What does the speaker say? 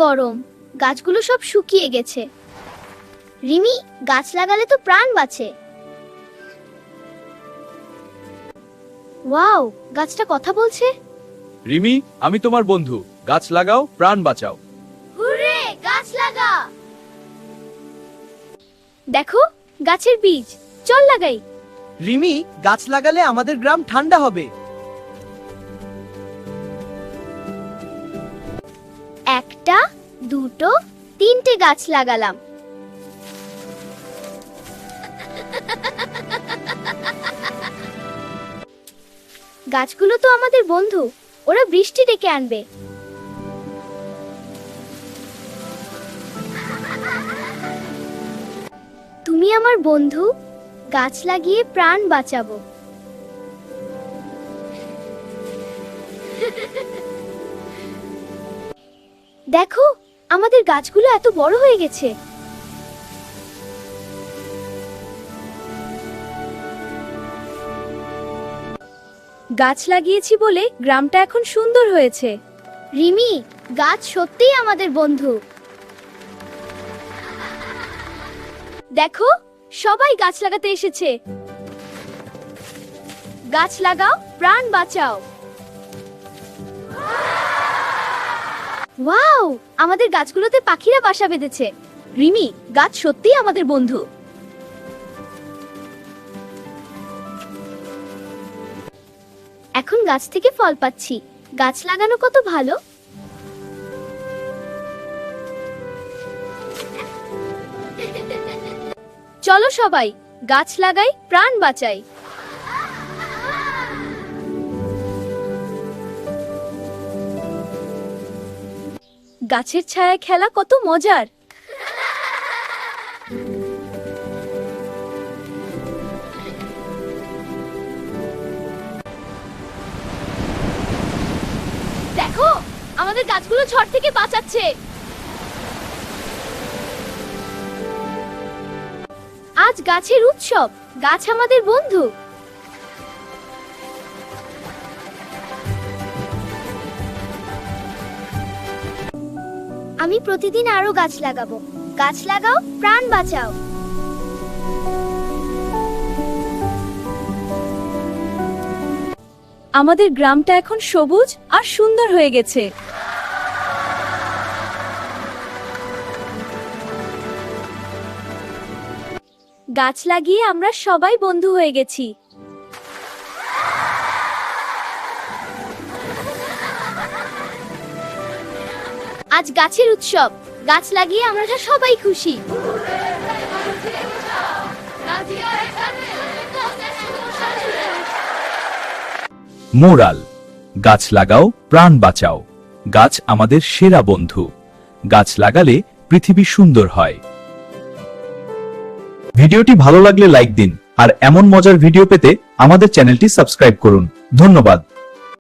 গরম, গাছগুলো সব শুকিয়ে গেছে। রিমি, গাছ লাগালে তো প্রাণ বাঁচে। ওয়াও, গাছটা কথা বলছে। রিমি, আমি তোমার বন্ধু। গাছ লাগাও, প্রাণ বাঁচাও। হুররে, গাছ লাগা। দেখো, গাছের বীজ, চল লাগাই। রিমি, গাছ লাগালে আমাদের গ্রাম ঠান্ডা হবে। একটা, দুটো, তিনটে গাছ লাগালাম। গাছগুলো তো আমাদের বন্ধু, ওরা বৃষ্টি ডেকে আনবে। তুমি আমার বন্ধু, গাছ লাগিয়ে প্রাণ বাঁচাবো। দেখো, আমাদের গাছগুলো এত বড় হয়ে গেছে। গাছ লাগিয়েছি বলে গ্রামটা এখন সুন্দর হয়েছে। রিমি, গাছ সত্যিই আমাদের বন্ধু। দেখো, সবাই গাছ লাগাতে এসেছে। গাছ লাগাও, প্রাণ বাঁচাও। ওয়াও, আমাদের গাছগুলোতে পাখিরা বাসা বেঁধেছে। রিমি, গাছ সত্যিই আমাদের বন্ধু। এখন গাছ থেকে ফল পাচ্ছি। গাছ লাগানো কত ভালো। চলো সবাই, গাছ লাগাই, প্রাণ বাঁচাই। গাছের ছায়ায় খেলা কত মজার। দেখো, আমাদের গাছগুলো ঝড় থেকে বাঁচাচ্ছে। আজ গাছের উৎসব, গাছ আমাদের বন্ধু। আমি প্রতিদিন আরো গাছ লাগাবো। গাছ লাগাও, প্রাণ বাঁচাও। আমাদের গ্রামটা এখন সবুজ আর সুন্দর হয়ে গেছে। গাছ লাগিয়ে আমরা সবাই বন্ধু হয়ে গেছি। আজ গাছের উৎসব, গাছ লাগিয়ে আমরা সবাই খুশি। মোরাল: গাছ লাগাও, প্রাণ বাঁচাও। গাছ আমাদের সেরা বন্ধু। গাছ লাগালে পৃথিবী সুন্দর হয়। ভিডিওটি ভালো লাগলে লাইক দিন আর এমন মজার ভিডিও পেতে আমাদের চ্যানেলটি সাবস্ক্রাইব করুন। ধন্যবাদ।